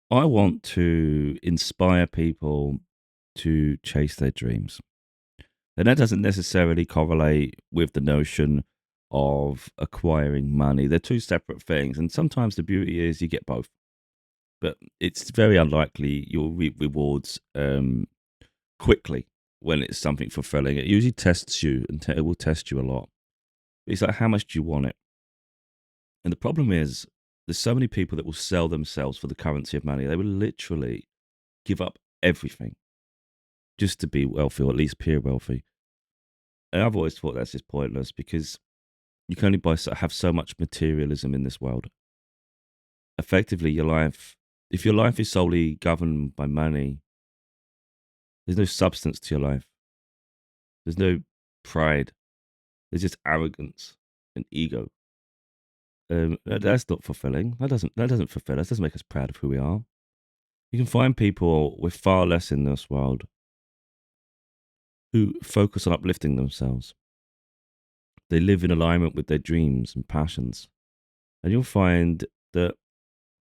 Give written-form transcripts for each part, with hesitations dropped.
I want to inspire people to chase their dreams. And that doesn't necessarily correlate with the notion of acquiring money. They're two separate things. And sometimes the beauty is you get both. But it's very unlikely you'll reap rewards quickly when it's something fulfilling. It usually tests you and it will test you a lot. It's like, how much do you want it? And the problem is, there's so many people that will sell themselves for the currency of money. They will literally give up everything just to be wealthy, or at least appear wealthy. And I've always thought that's just pointless because you can only have so much materialism in this world. Effectively, your life, if your life is solely governed by money, there's no substance to your life. There's no pride. There's just arrogance and ego. That's not fulfilling. That doesn't fulfill us. Doesn't make us proud of who we are. You can find people with far less in this world who focus on uplifting themselves. They live in alignment with their dreams and passions, and you'll find that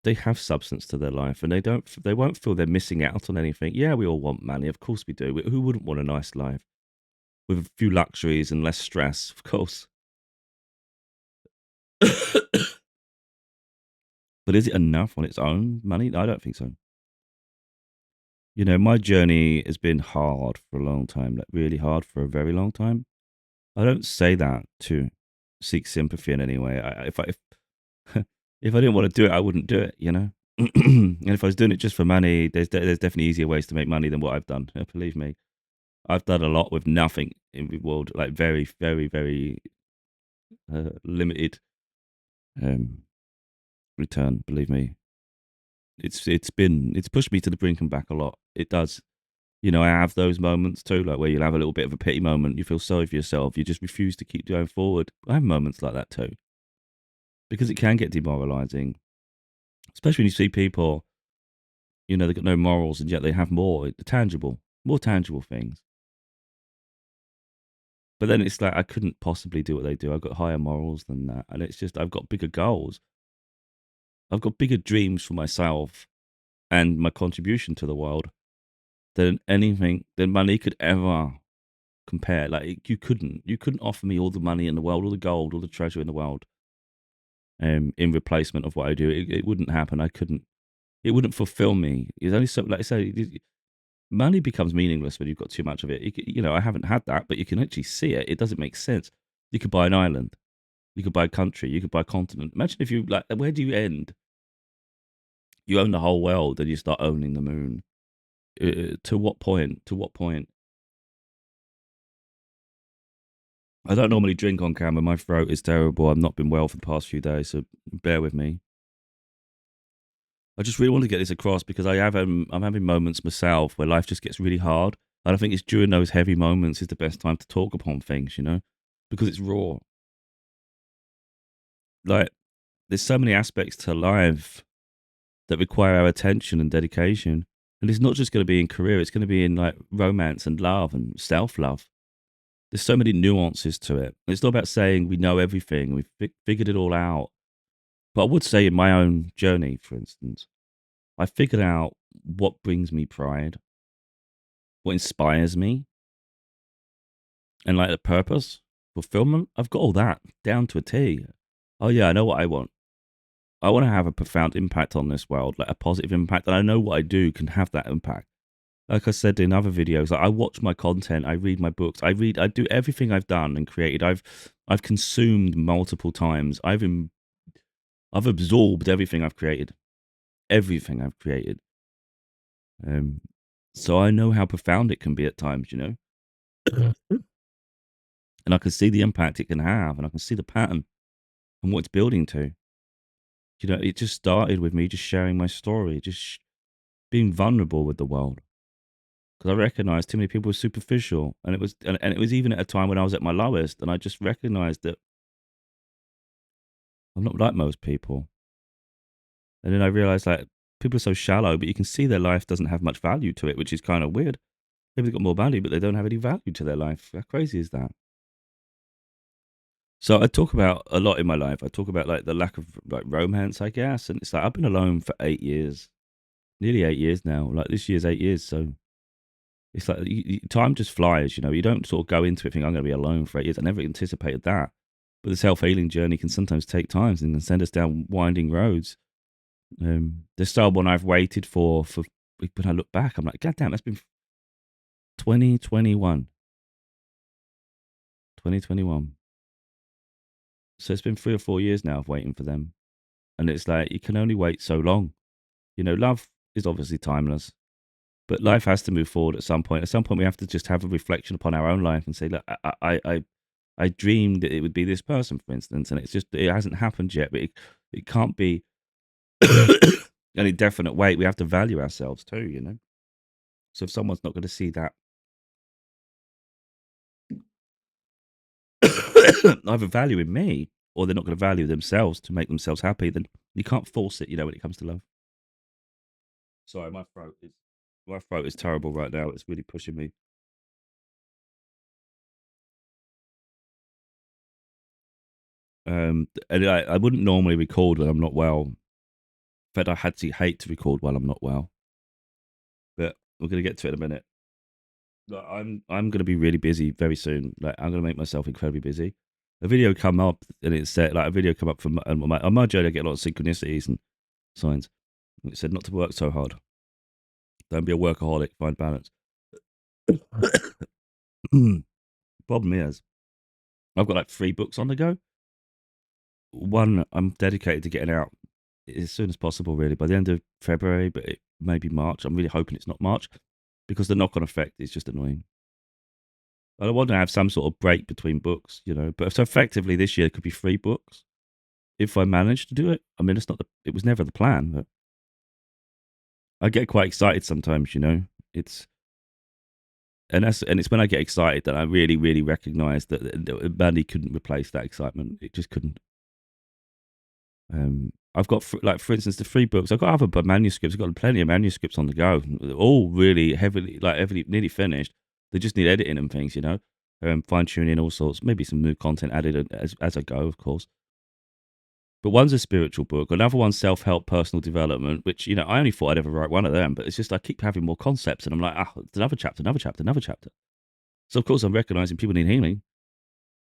they have substance to their life, and they won't feel they're missing out on anything. Yeah, we all want money, of course we do. Who wouldn't want a nice life with a few luxuries and less stress? Of course. But is it enough on its own? Money? I don't think so. My journey has been hard for a long time, like really hard for a very long time. I don't say that to seek sympathy in any way. If if I didn't want to do it, I wouldn't do it. And if I was doing it just for money, there's definitely easier ways to make money than what I've done. Believe me, I've done a lot with nothing in the world, like very, very, very limited um, return. Believe me, it's pushed me to the brink and back a lot. It does. I have those moments too, like where you'll have a little bit of a pity moment. You feel sorry for yourself. You just refuse to keep going forward. I have moments like that too, because it can get demoralizing, especially when you see people, they've got no morals and yet they have more tangible things. But then it's like, I couldn't possibly do what they do. I've got higher morals than that. And it's just, I've got bigger goals. I've got bigger dreams for myself and my contribution to the world than money could ever compare. Like, you couldn't offer me all the money in the world, all the gold, all the treasure in the world, in replacement of what I do. It wouldn't happen. It wouldn't fulfill me. It's only so, like I say, money becomes meaningless when you've got too much of it. I haven't had that, but you can actually see it. It doesn't make sense. You could buy an island. You could buy a country. You could buy a continent. Imagine if you, like, where do you end? You own the whole world and you start owning the moon. To what point? To what point? I don't normally drink on camera. My throat is terrible. I've not been well for the past few days, so bear with me. I just really want to get this across because I'm having moments myself where life just gets really hard, and I think it's during those heavy moments is the best time to talk upon things, because it's raw. Like, there's so many aspects to life that require our attention and dedication, and it's not just going to be in career; it's going to be in like romance and love and self love. There's so many nuances to it. It's not about saying we know everything, we've figured it all out. But I would say in my own journey, for instance, I figured out what brings me pride, what inspires me, and like the purpose, fulfillment. I've got all that down to a T. Oh yeah, I know what I want. I want to have a profound impact on this world, like a positive impact, and I know what I do can have that impact. Like I said in other videos, like I watch my content, I read my books, I do everything I've done and created. I've consumed multiple times. I've absorbed everything I've created. Um, so I know how profound it can be at times, and I can see the impact it can have, and I can see the pattern and what it's building to. It just started with me just sharing my story, just being vulnerable with the world. Because I recognized too many people were superficial, and it was even at a time when I was at my lowest, and I just recognized that I'm not like most people. And then I realized, like, people are so shallow, but you can see their life doesn't have much value to it, which is kind of weird. Maybe they've got more value, but they don't have any value to their life. How crazy is that? So I talk about a lot in my life. I talk about like the lack of like romance, I guess, and it's like I've been alone for 8 years, nearly 8 years now. Like this year's 8 years, so it's like time just flies. You don't sort of go into it thinking I'm going to be alone for 8 years. I never anticipated that. But the self healing journey can sometimes take time and can send us down winding roads. There's someone I've waited for. When I look back, I'm like, God damn, that's been 2021. 2021. So it's been 3 or 4 years now of waiting for them. And it's like, you can only wait so long. Love is obviously timeless, but life has to move forward at some point. At some point, we have to just have a reflection upon our own life and say, look, I dreamed that it would be this person, for instance, and it hasn't happened yet, but it can't be an indefinite wait. We have to value ourselves too. So if someone's not going to see that either value in me, or they're not going to value themselves to make themselves happy, then you can't force it, when it comes to love. Sorry, my throat is terrible right now. It's really pushing me. And I wouldn't normally record when I'm not well. In fact, I hate to record while I'm not well. But we're going to get to it in a minute. Like, I'm going to be really busy very soon. Like, I'm going to make myself incredibly busy. A video come up, and it said, like, a video come up from on my journey. I get a lot of synchronicities and signs. And it said not to work so hard. Don't be a workaholic. Find balance. Problem is, I've got like 3 books on the go. One, I'm dedicated to getting out as soon as possible, really, by the end of February, but it may be March. I'm really hoping it's not March because the knock on effect is just annoying. I want to have some sort of break between books, But so effectively, this year it could be 3 books if I manage to do it. I mean, it was never the plan, but I get quite excited sometimes, It's and it's when I get excited that I really, really recognise that money couldn't replace that excitement. It just couldn't. I've got, like, for instance, the 3 books. I've got other manuscripts. I've got plenty of manuscripts on the go, all really heavily, nearly finished. They just need editing and things, fine tuning, all sorts. Maybe some new content added as I go, of course. But one's a spiritual book. Another one's self-help, personal development, which, I only thought I'd ever write one of them. But it's just I keep having more concepts, and I'm like, another chapter, another chapter, another chapter. So, of course, I'm recognising people need healing.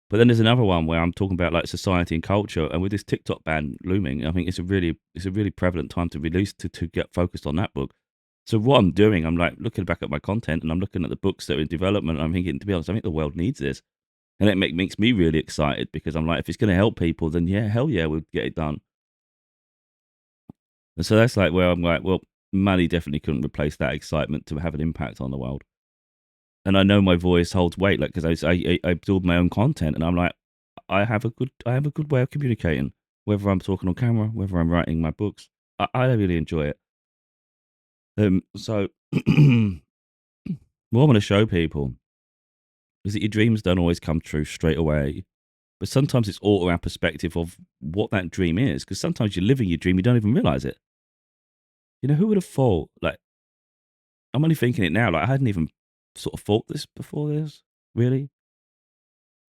But then there's another one where I'm talking about, like, society and culture, and with this TikTok ban looming, I think it's a really prevalent time to release to get focused on that book. So what I'm doing, I'm like looking back at my content, and I'm looking at the books that are in development. And I'm thinking, to be honest, I think the world needs this, and it makes me really excited because I'm like, if it's going to help people, then yeah, hell yeah, we'll get it done. And so that's like where I'm like, well, money definitely couldn't replace that excitement to have an impact on the world. And I know my voice holds weight, like, because I absorb my own content, and I'm like, I have a good way of communicating, whether I'm talking on camera, whether I'm writing my books. I really enjoy it. So what I want to show people is that your dreams don't always come true straight away, but sometimes it's all around perspective of what that dream is. Because sometimes you're living your dream, you don't even realize it. Who would have thought? Like, I'm only thinking it now. Like, I hadn't even sort of thought this before this, really.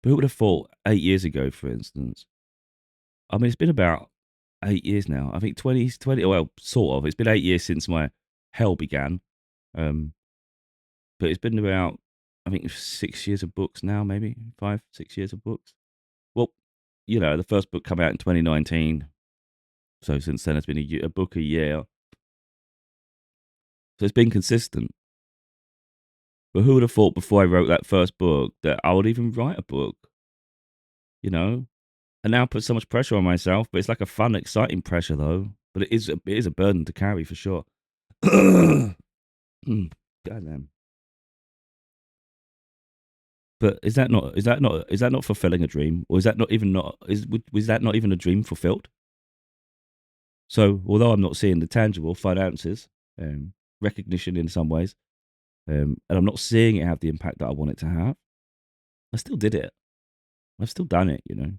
But who would have thought 8 years ago, for instance? I mean, it's been about 8 years now. I think 2020, well, sort of. It's been 8 years since my hell began. Um, but it's been about, I think, 6 years of books now, maybe 5, 6 years of books. Well, the first book came out in 2019. So since then, it's been a book a year. So it's been consistent. But who would have thought before I wrote that first book that I would even write a book? And now I put so much pressure on myself, but it's like a fun, exciting pressure, though. But it is a burden to carry for sure. Goddamn. But is that not fulfilling a dream, or is that not even was that not even a dream fulfilled? So although I'm not seeing the tangible finances, recognition in some ways, and I'm not seeing it have the impact that I want it to have, I still did it. I've still done it, and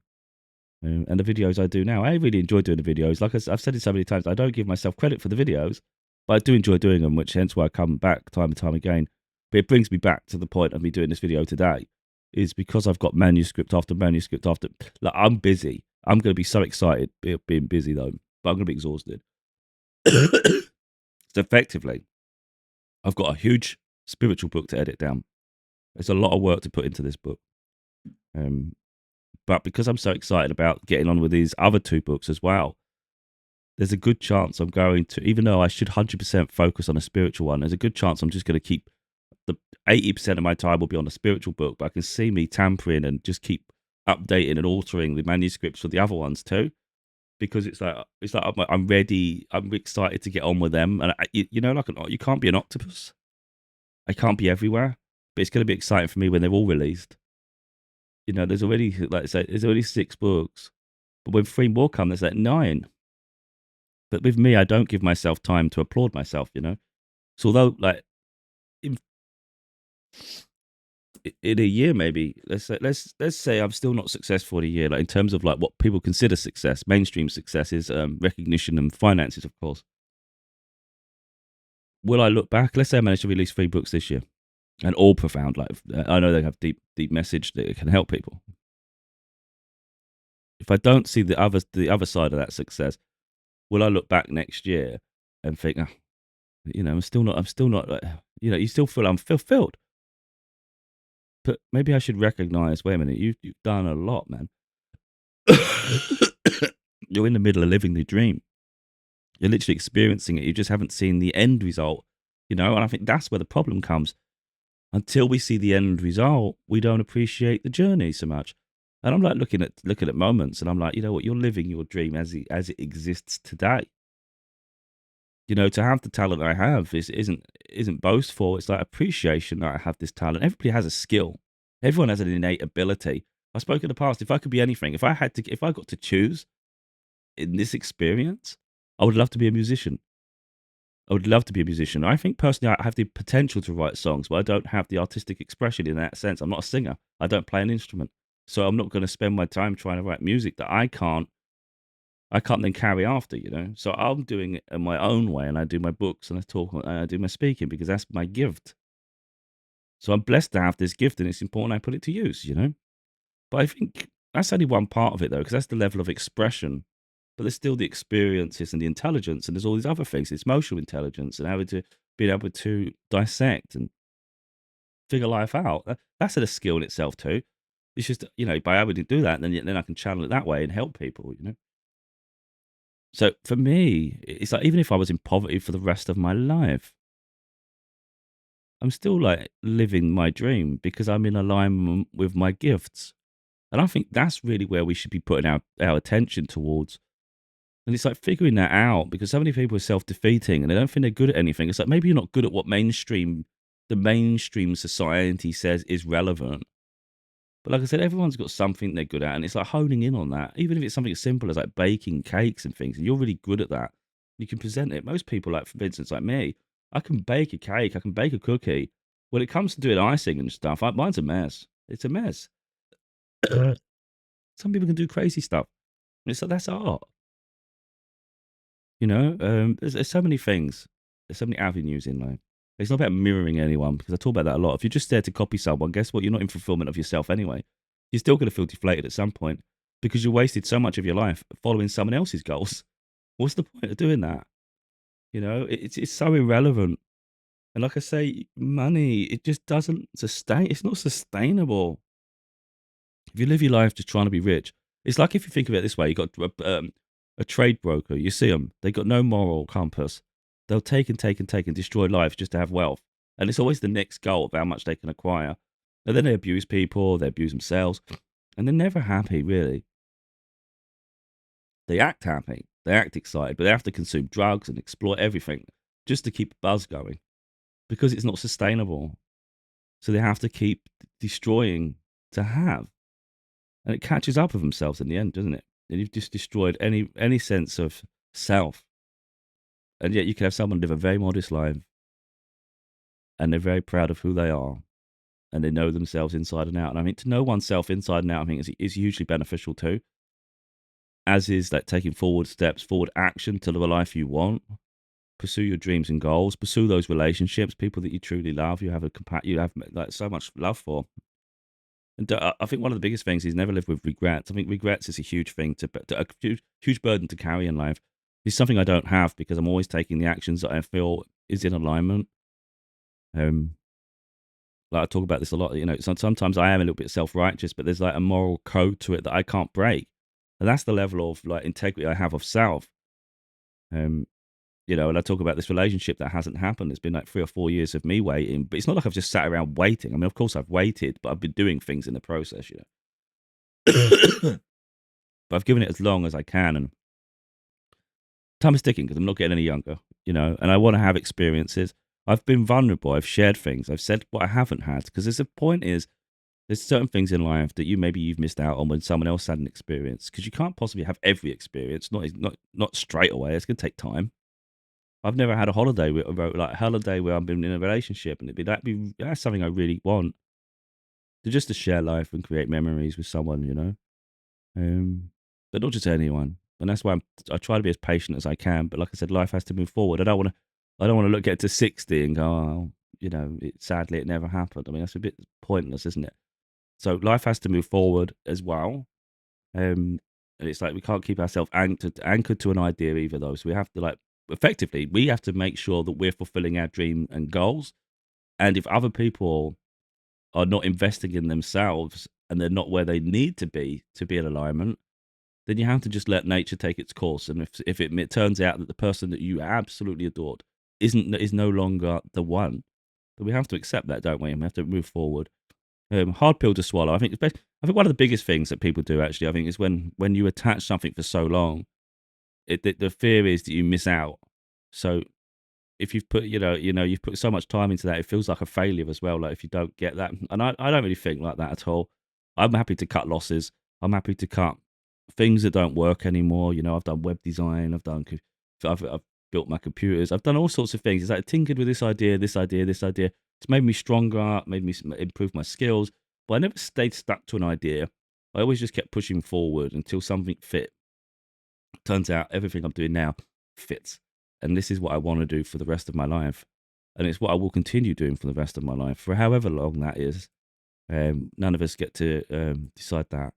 the videos I do now, I really enjoy doing the videos. Like I've said it so many times, I don't give myself credit for the videos, but I do enjoy doing them, which hence why I come back time and time again. But it brings me back to the point of me doing this video today, is because I've got manuscript after manuscript after. Like, I'm busy. I'm going to be so excited being busy, though, but I'm going to be exhausted. So So effectively, I've got a huge spiritual book to edit down. There's a lot of work to put into this book. Um, but because I'm so excited about getting on with these other two books as well, there's a good chance I'm going to, even though I should 100% focus on a spiritual one, there's a good chance I'm just going to keep the 80% of my time will be on the spiritual book, but I can see me tampering and just keep updating and altering the manuscripts for the other ones too, because it's like I'm ready, I'm excited to get on with them, and like you can't be an octopus, I can't be everywhere, but it's going to be exciting for me when they're all released. There's already, like I say, there's already 6 books, but when 3 more come, there's like 9. But with me, I don't give myself time to applaud myself. So although, like, in, in a year, maybe let's say I'm still not successful in a year, like in terms of like what people consider success. Mainstream success is recognition and finances, of course. Will I look back? Let's say I managed to release 3 books this year, and all profound. Like I know they have deep message that can help people. If I don't see the other side of that success, will I look back next year and think, oh, I'm still not, like, you still feel unfulfilled. But maybe I should recognize, wait a minute, you've done a lot, man. You're in the middle of living the dream. You're literally experiencing it. You just haven't seen the end result. And I think that's where the problem comes. Until we see the end result, we don't appreciate the journey so much. And I'm like looking at moments, and I'm like, you know what, you're living your dream as it exists today. To have the talent I have isn't boastful. It's like appreciation that I have this talent. Everybody has a skill. Everyone has an innate ability. I spoke in the past. If I could be anything, if I got to choose in this experience, I would love to be a musician. I would love to be a musician. I think personally, I have the potential to write songs, but I don't have the artistic expression in that sense. I'm not a singer. I don't play an instrument, so I'm not going to spend my time trying to write music that I can't then carry after. So I'm doing it in my own way, and I do my books and I talk and I do my speaking because that's my gift. So I'm blessed to have this gift, and it's important I put it to use. But I think that's only one part of it, though, because that's the level of expression. But there's still the experiences and the intelligence, and there's all these other things. It's emotional intelligence and being able to dissect and figure life out. That's a skill in itself too. It's just by able to do that, then I can channel it that way and help people. So for me, it's like even if I was in poverty for the rest of my life, I'm still like living my dream because I'm in alignment with my gifts. And I think that's really where we should be putting our attention towards. And it's like figuring that out because so many people are self defeating and they don't think they're good at anything. It's like maybe you're not good at what the mainstream society says is relevant. But like I said, everyone's got something they're good at, and it's like honing in on that. Even if it's something as simple as like baking cakes and things, and you're really good at that, you can present it. Most people, like for instance, like me, I can bake a cake, I can bake a cookie. When it comes to doing icing and stuff, mine's a mess. It's a mess. Some people can do crazy stuff. And it's like that's art. There's so many things. There's so many avenues in life. It's not about mirroring anyone because I talk about that a lot. If you're just there to copy someone, guess what? You're not in fulfillment of yourself anyway. You're still going to feel deflated at some point because you wasted so much of your life following someone else's goals. What's the point of doing that? It's so irrelevant. And like I say, money, it just doesn't sustain. It's not sustainable. If you live your life just trying to be rich, it's like if you think of it this way, you got a trade broker. You see them; they got no moral compass. They'll take and take and take and destroy lives just to have wealth, and it's always the next goal of how much they can acquire. And then they abuse people, they abuse themselves, and they're never happy. Really, they act happy, they act excited, but they have to consume drugs and exploit everything just to keep a buzz going because it's not sustainable. So they have to keep destroying to have. And it catches up with themselves in the end, doesn't it? And you've just destroyed any sense of self. And yet you can have someone live a very modest life and they're very proud of who they are and they know themselves inside and out. And I mean, to know oneself inside and out, I think is hugely beneficial too, as is like taking forward steps, forward action to live a life you want. Pursue your dreams and goals. Pursue those relationships, people that you truly love. You have like so much love for. And I think one of the biggest things is never live with regrets. I think regrets is a huge thing a huge burden to carry in life. It's something I don't have because I'm always taking the actions that I feel is in alignment. Um, like I talk about this a lot, sometimes I am a little bit self-righteous, but there's like a moral code to it that I can't break. And that's the level of like integrity I have of self. Um, and I talk about this relationship that hasn't happened. It's been like 3 or 4 years of me waiting, but it's not like I've just sat around waiting. I mean, of course I've waited, but I've been doing things in the process, but I've given it as long as I can, and time is ticking because I'm not getting any younger, and I want to have experiences. I've been vulnerable. I've shared things. I've said what I haven't had because there's a point is there's certain things in life that maybe you've missed out on when someone else had an experience because you can't possibly have every experience. Not straight away. It's gonna take time. I've never had a holiday like a holiday where I've been in a relationship, and that's something I really want to share life and create memories with someone. Um, but not just anyone. And that's why I try to be as patient as I can. But like I said, life has to move forward. I don't want to get to 60 and go, oh, sadly it never happened. I mean, that's a bit pointless, isn't it? So life has to move forward as well. And it's like we can't keep ourselves anchored to an idea either, though. So we have to effectively we have to make sure that we're fulfilling our dream and goals. And if other people are not investing in themselves and they're not where they need to be in alignment, then you have to just let nature take its course. And if it turns out that the person that you absolutely adored is no longer the one, then we have to accept that, don't we? And we have to move forward. Hard pill to swallow. I think one of the biggest things that people do actually, I think, is when you attach something for so long, the fear is that you miss out. So if you've put you've put so much time into that, it feels like a failure as well. Like if you don't get that, and I don't really think like that at all. I'm happy to cut losses. I'm happy to cut things that don't work anymore. I've done web design. I've built my computers. I've done all sorts of things. It's like tinkered with this idea, this idea, this idea. It's made me stronger, made me improve my skills. But I never stayed stuck to an idea. I always just kept pushing forward until something fit. Turns out everything I'm doing now fits. And this is what I want to do for the rest of my life. And it's what I will continue doing for the rest of my life, for however long that is. None of us get to decide that.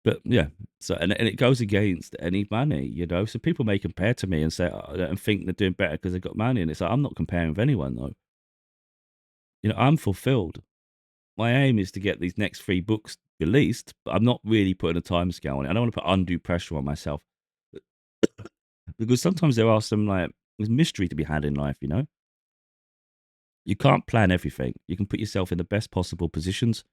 But yeah, so and it goes against any money. So people may compare to me and say and think they're doing better because they've got money, and it's like I'm not comparing with anyone though. I'm fulfilled. My aim is to get these next 3 books released, but I'm not really putting a time scale on it. I don't want to put undue pressure on myself because sometimes there's mystery to be had in life. You can't plan everything. You can put yourself in the best possible positions,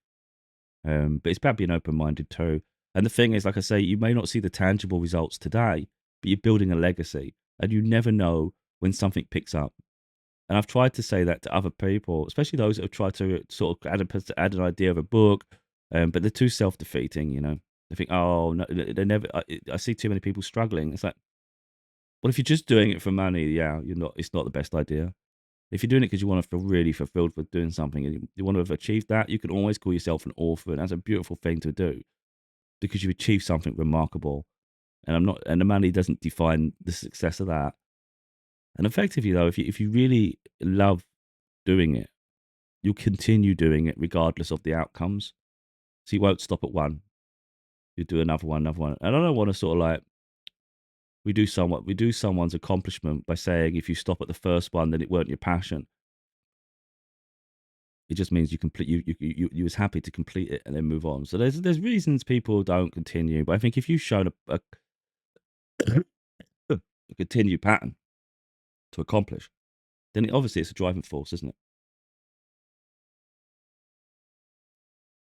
but it's about being open minded too. And the thing is, like I say, you may not see the tangible results today, but you're building a legacy, and you never know when something picks up. And I've tried to say that to other people, especially those that have tried to sort of add an idea of a book, but they're too self defeating. They think, oh no, they never. I see too many people struggling. It's like, well, if you're just doing it for money, yeah, you're not. It's not the best idea. If you're doing it because you want to feel really fulfilled with doing something and you want to have achieved that, you can always call yourself an author, and that's a beautiful thing to do because you've achieved something remarkable. And the money doesn't define the success of that. And effectively, though, if you really love doing it, you'll continue doing it regardless of the outcomes. So you won't stop at one. You do another one, another one. And I don't want to sort of like we do someone's accomplishment by saying if you stop at the first one, then it weren't your passion. It just means you was happy to complete it and then move on. So there's reasons people don't continue, but I think if you've shown a continued pattern to accomplish, then obviously it's a driving force, isn't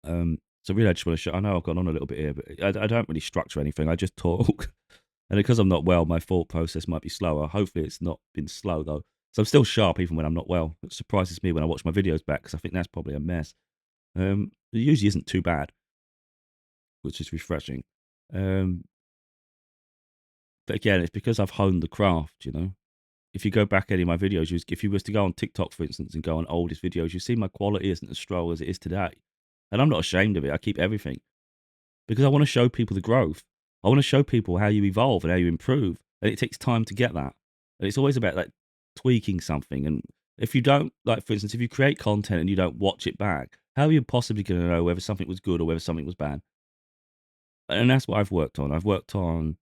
it? So really, I just want to show. I know I've gone on a little bit here, but I don't really structure anything. I just talk, and because I'm not well, my thought process might be slower. Hopefully, it's not been slow though. So I'm still sharp even when I'm not well. It surprises me when I watch my videos back because I think that's probably a mess. It usually isn't too bad, which is refreshing. Um, but again, it's because I've honed the craft. If you go back any of my videos, if you was to go on TikTok, for instance, and go on oldest videos, you see my quality isn't as strong as it is today. And I'm not ashamed of it. I keep everything because I want to show people the growth. I want to show people how you evolve and how you improve. And it takes time to get that. And it's always about like tweaking something. And if you don't, like, for instance, if you create content and you don't watch it back, how are you possibly going to know whether something was good or whether something was bad? And that's what I've worked on. I've worked on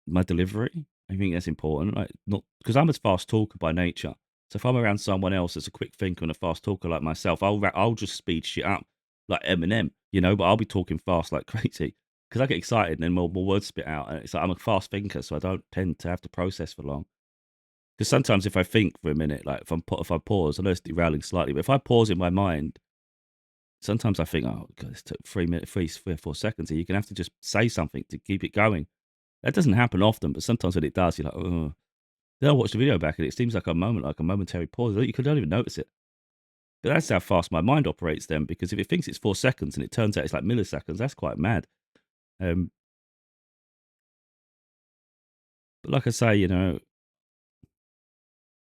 my delivery. I think that's important. Like, not because I'm a fast talker by nature. So if I'm around someone else that's a quick thinker and a fast talker like myself, I'll just speed shit up like Eminem, But I'll be talking fast like crazy because I get excited and then more words spit out. And it's like I'm a fast thinker, so I don't tend to have to process for long. Because sometimes if I think for a minute, like if I pause, I know it's derailing slightly, but if I pause in my mind, sometimes I think, oh, God, this took 3 minutes, 3 or 4 seconds. And you can have to just say something to keep it going. That doesn't happen often, but sometimes when it does, you're like, oh. Then I watch the video back and it seems like a momentary pause. You don't even notice it. But that's how fast my mind operates then, because if it thinks it's 4 seconds and it turns out it's like milliseconds, that's quite mad. But like I say,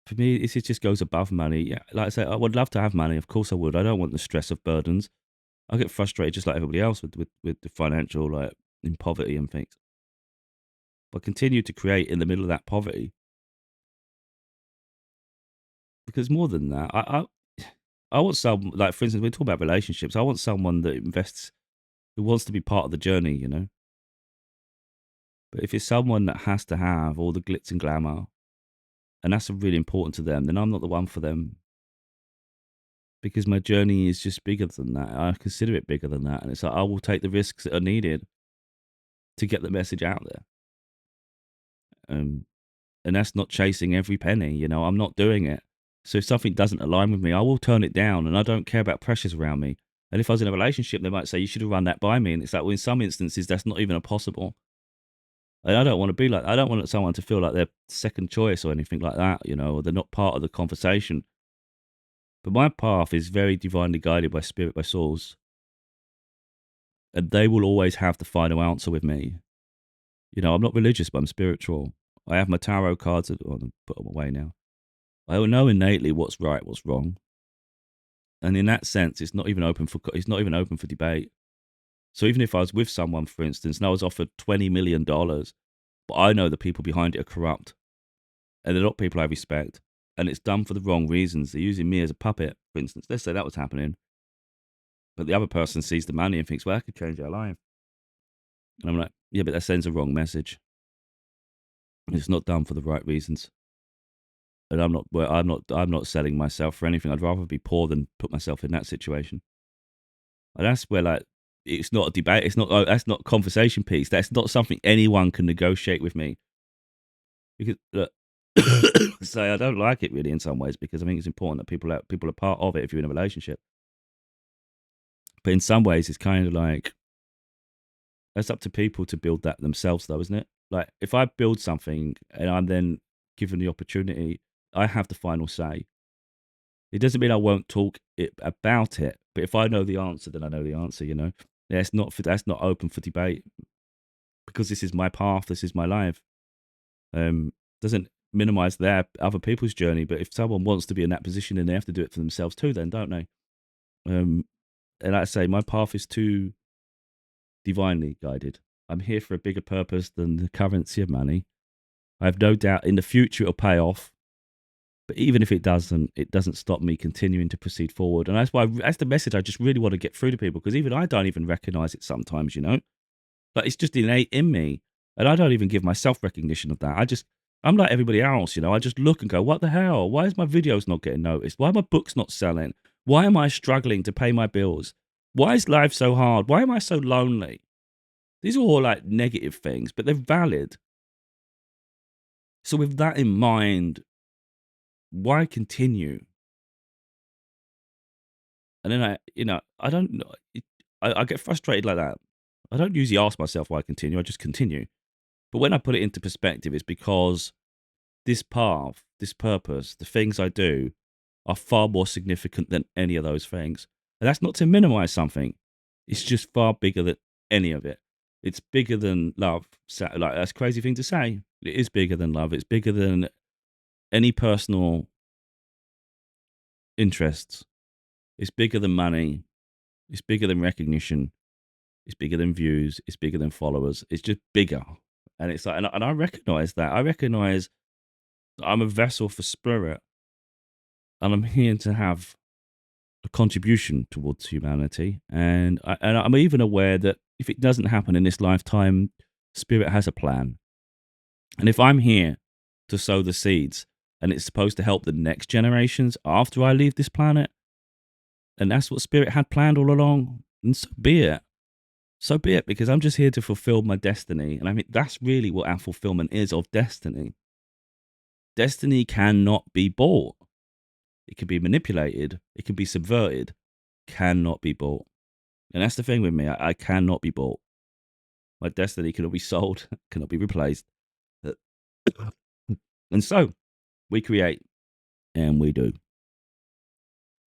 for me, it just goes above money. Yeah, like I say, I would love to have money. Of course I would. I don't want the stress of burdens. I get frustrated just like everybody else with the financial, like in poverty and things. But continue to create in the middle of that poverty, because more than that, I want some, like, for instance, we talk about relationships. I want someone that invests, who wants to be part of the journey. But if it's someone that has to have all the glitz and glamour, and that's really important to them, then I'm not the one for them, because my journey is just bigger than that. I consider it bigger than that. And it's like, I will take the risks that are needed to get the message out there. And that's not chasing every penny. I'm not doing it. So if something doesn't align with me, I will turn it down, and I don't care about pressures around me. And if I was in a relationship, they might say, you should have run that by me. And it's like, well, in some instances, that's not even possible. And I don't want to be like, I don't want someone to feel like they're second choice or anything like that, or they're not part of the conversation. But my path is very divinely guided by spirit, by souls. And they will always have the final answer with me. I'm not religious, but I'm spiritual. I have my tarot cards, I'll put them away now. I will know innately what's right, what's wrong. And in that sense, it's not even open for debate. So even if I was with someone, for instance, and I was offered $20 million, but I know the people behind it are corrupt, and they're not people I respect, and it's done for the wrong reasons. They're using me as a puppet, for instance. Let's say that was happening. But the other person sees the money and thinks, well, I could change their life. And I'm like, yeah, but that sends a wrong message. It's not done for the right reasons. And I'm not selling myself for anything. I'd rather be poor than put myself in that situation. And that's where, like, it's not a debate. That's not a conversation piece. That's not something anyone can negotiate with me. Because look, say I don't like it really in some ways, because I think it's important that people are part of it if you're in a relationship. But in some ways, it's kind of like, it's up to people to build that themselves, though, isn't it? Like, if I build something and I'm then given the opportunity, I have the final say. It doesn't mean I won't talk about it, but if I know the answer, then I know the answer. That's not open for debate, because this is my path, this is my life. Doesn't minimize their other people's journey, but if someone wants to be in that position, then they have to do it for themselves too, then, don't they? And like I say, my path is too divinely guided. I'm here for a bigger purpose than the currency of money. I have no doubt in the future it'll pay off. But even if it doesn't stop me continuing to proceed forward. And that's the message I just really want to get through to people, because even I don't even recognize it sometimes, But it's just innate in me. And I don't even give myself recognition of that. I'm like everybody else, I just look and go, what the hell? Why is my videos not getting noticed? Why are my books not selling? Why am I struggling to pay my bills? Why is life so hard? Why am I so lonely? These are all like negative things, but they're valid. So with that in mind, why continue? And then I don't know. I get frustrated like that. I don't usually ask myself why I continue. I just continue. But when I put it into perspective, it's because this path, this purpose, the things I do are far more significant than any of those things. And that's not to minimize something. It's just far bigger than any of it. It's bigger than love. Like, that's a crazy thing to say. It is bigger than love. It's bigger than any personal interests. It's bigger than money. It's bigger than recognition. It's bigger than views. It's bigger than followers. It's just bigger. And it's like, and I recognize that. I recognize that I'm a vessel for spirit, and I'm here to have a contribution towards humanity. And I'm even aware that if it doesn't happen in this lifetime, spirit has a plan. And if I'm here to sow the seeds and it's supposed to help the next generations after I leave this planet, and that's what Spirit had planned all along, and so be it. So be it, because I'm just here to fulfill my destiny. And I mean, that's really what our fulfillment is of destiny. Destiny cannot be bought. It can be manipulated. It can be subverted. Cannot be bought. And that's the thing with me. I cannot be bought. My destiny cannot be sold, cannot be replaced. And so we create and we do.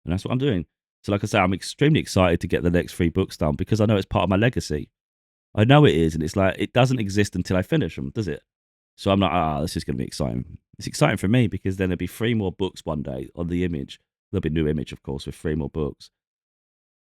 And that's what I'm doing. So, like I say, I'm extremely excited to get the next 3 books done because I know it's part of my legacy. I know it is. And it's like, it doesn't exist until I finish them, does it? So I'm like, this is going to be exciting. It's exciting for me because then there'll be 3 more books one day on the image. There'll be a new image, of course, with 3 more books.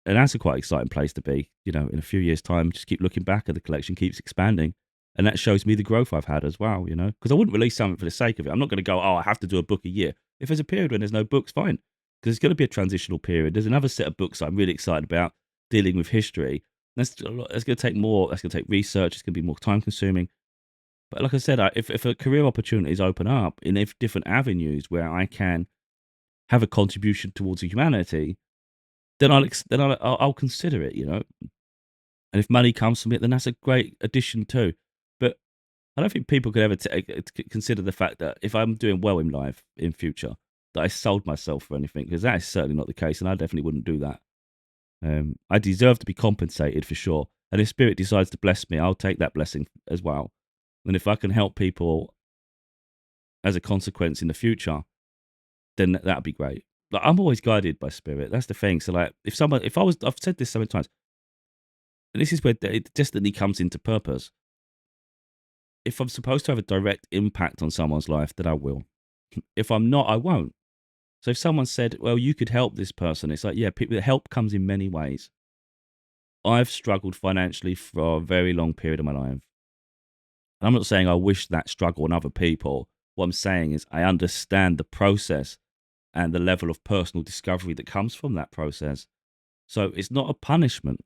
And that's a quite exciting place to be. You know, in a few years' time, just keep looking back at the collection, keeps expanding. And that shows me the growth I've had as well, you know, because I wouldn't release something for the sake of it. I'm not going to go, I have to do a book a year. If there's a period when there's no books, fine, because it's going to be a transitional period. There's another set of books I'm really excited about dealing with history. That's going to take more, that's going to take research. It's going to be more time consuming. But like I said, if a career opportunities open up in different avenues where I can have a contribution towards humanity, then I'll consider it, you know. And if money comes from it, then that's a great addition too. But I don't think people could ever consider the fact that if I'm doing well in life in future, that I sold myself for anything, because that is certainly not the case, and I definitely wouldn't do that. I deserve to be compensated for sure. And if Spirit decides to bless me, I'll take that blessing as well. And if I can help people as a consequence in the future, then that'd be great. Like, I'm always guided by Spirit. That's the thing. So like, I've said this so many times, and this is where destiny comes into purpose. If I'm supposed to have a direct impact on someone's life, then I will. If I'm not, I won't. So if someone said, well, you could help this person, it's like, yeah, help comes in many ways. I've struggled financially for a very long period of my life. And I'm not saying I wish that struggle on other people. What I'm saying is I understand the process and the level of personal discovery that comes from that process. So it's not a punishment.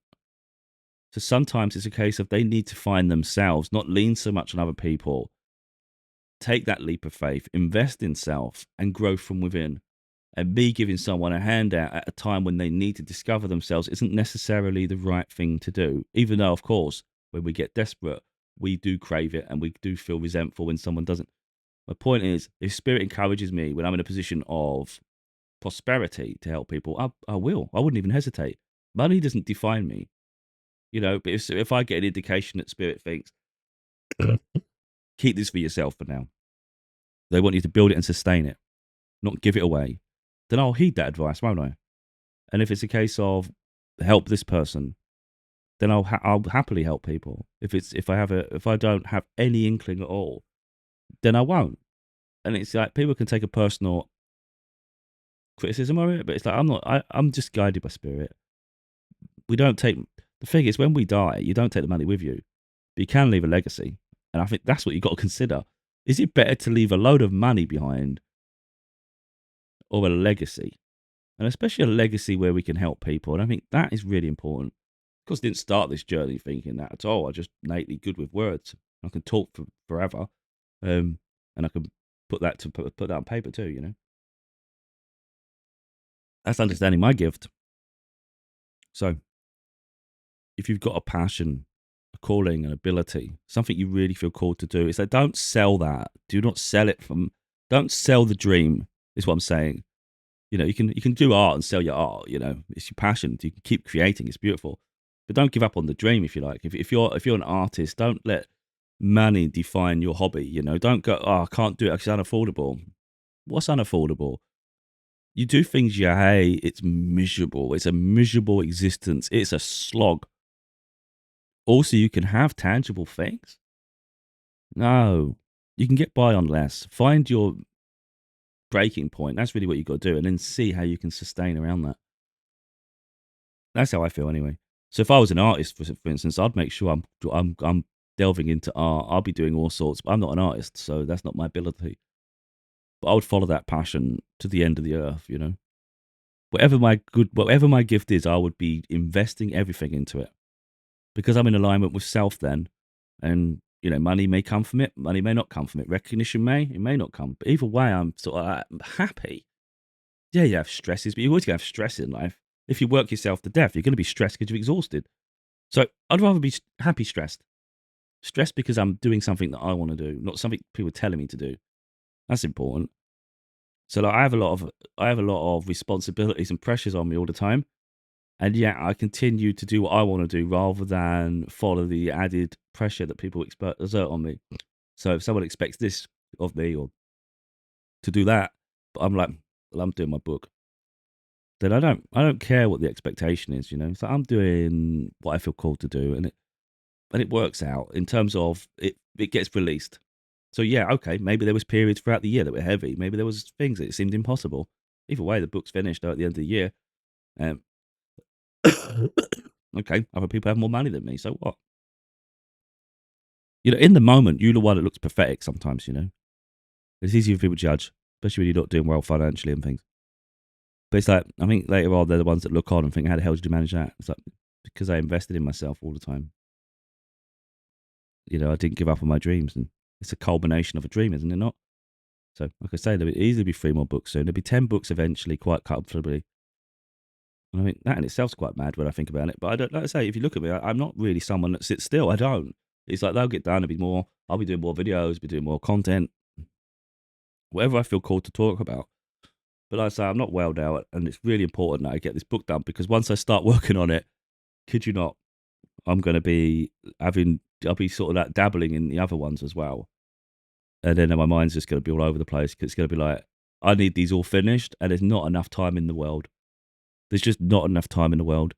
So sometimes it's a case of they need to find themselves, not lean so much on other people. Take that leap of faith, invest in self, and grow from within. And me giving someone a handout at a time when they need to discover themselves isn't necessarily the right thing to do. Even though, of course, when we get desperate, we do crave it and we do feel resentful when someone doesn't. My point is, if Spirit encourages me when I'm in a position of prosperity to help people, I will. I wouldn't even hesitate. Money doesn't define me, you know. But if I get an indication that Spirit thinks, keep this for yourself for now, they want you to build it and sustain it, not give it away, then I'll heed that advice, won't I? And if it's a case of help this person, then I'll happily help people. If I don't have any inkling at all, then I won't. And it's like people can take a personal criticism of it, but it's like I'm just guided by Spirit. We don't take the thing is, when we die, you don't take the money with you, but you can leave a legacy. And I think that's what you got to consider. Is it better to leave a load of money behind or a legacy? And especially a legacy where we can help people. And I think that is really important. Of course, I didn't start this journey thinking that at all. I just innately good with words. I can talk for forever, and I can put that on paper too. You know, that's understanding my gift. So, if you've got a passion, a calling, an ability, something you really feel called to do, it's like, don't sell that. Do not sell it from. Don't sell the dream. Is what I'm saying. You know, you can do art and sell your art. You know, it's your passion. You can keep creating. It's beautiful, but don't give up on the dream. If you like, if you're an artist, don't let money define your hobby. You know, don't go, I can't do it because it's unaffordable. What's unaffordable? You do things you hate. It's miserable. It's a miserable existence. It's a slog. Also, you can have tangible things. No, you can get by on less. Find your breaking point. That's really what you got to do, and then see how you can sustain around that. That's how I feel anyway. So if I was an artist, for instance, I'd make sure I'm delving into art. I'll be doing all sorts, but I'm not an artist, so that's not my ability. But I would follow that passion to the end of the earth. You know, whatever my gift is, I would be investing everything into it because I'm in alignment with self then, and money may come from it, money may not come from it. Recognition it may not come. But either way, I'm sort of happy. Yeah, you have stresses, but you're always going to have stress in life. If you work yourself to death, you're going to be stressed because you're exhausted. So I'd rather be happy stressed. Stressed because I'm doing something that I want to do, not something people are telling me to do. That's important. So like, I have a lot of responsibilities and pressures on me all the time, and yet I continue to do what I want to do rather than follow the added pressure that people exert on me. So if someone expects this of me or to do that, but I'm like, well, I'm doing my book. Then I don't care what the expectation is. So I'm doing what I feel called to do, and it works out in terms of it. It gets released. So yeah, okay, maybe there was periods throughout the year that were heavy. Maybe there was things that it seemed impossible. Either way, the book's finished at the end of the year. Um, okay, other people have more money than me, so what? In the moment, you're the one that looks pathetic sometimes. It's easy for people to judge, especially when you're not doing well financially and things. But it's like, I think later on, they're the ones that look on and think, how the hell did you manage that? It's like, because I invested in myself all the time. I didn't give up on my dreams, and it's a culmination of a dream, isn't it not? So, like I say, there would easily be 3 more books soon. There'll be 10 books eventually, quite comfortably. I mean, that in itself's quite mad when I think about it. But I don't, like I say, if you look at me, I'm not really someone that sits still. I don't. It's like they'll get done. I'll be doing more videos, be doing more content, whatever I feel called to talk about. But like I say, I'm not welled out, and it's really important that I get this book done, because once I start working on it, kid you not, I'm going to be I'll be sort of like dabbling in the other ones as well. And then my mind's just going to be all over the place, because it's going to be like, I need these all finished, and there's not enough time in the world. There's just not enough time in the world.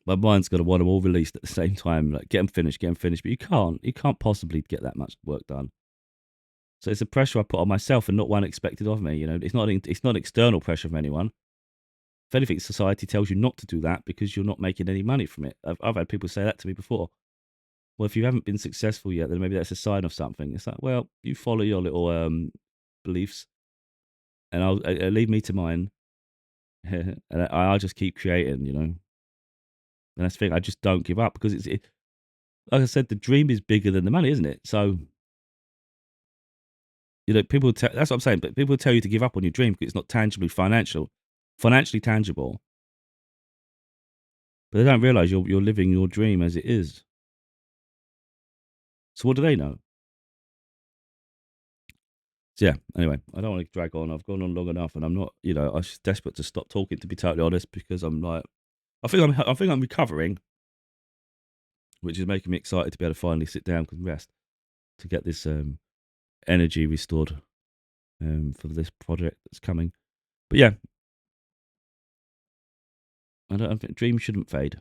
My mind's going to want them all released at the same time, like get them finished. But you can't possibly get that much work done. So it's a pressure I put on myself, and not one expected of me. It's not external pressure from anyone. If anything, society tells you not to do that because you're not making any money from it. I've had people say that to me before. Well, if you haven't been successful yet, then maybe that's a sign of something. It's like, well, you follow your little beliefs, and I'll leave me to mine, and I'll just keep creating. And that's the thing. I just don't give up, because like I said, the dream is bigger than the money, isn't it? So that's what I'm saying. But people tell you to give up on your dream because it's not financially tangible. But they don't realize you're living your dream as it is. So what do they know? So yeah, anyway, I don't want to drag on. I've gone on long enough, and I'm not, I'm just desperate to stop talking, to be totally honest, because I'm like, I think I'm recovering, which is making me excited to be able to finally sit down and rest, to get this energy restored for this project that's coming. But yeah, I think dreams shouldn't fade.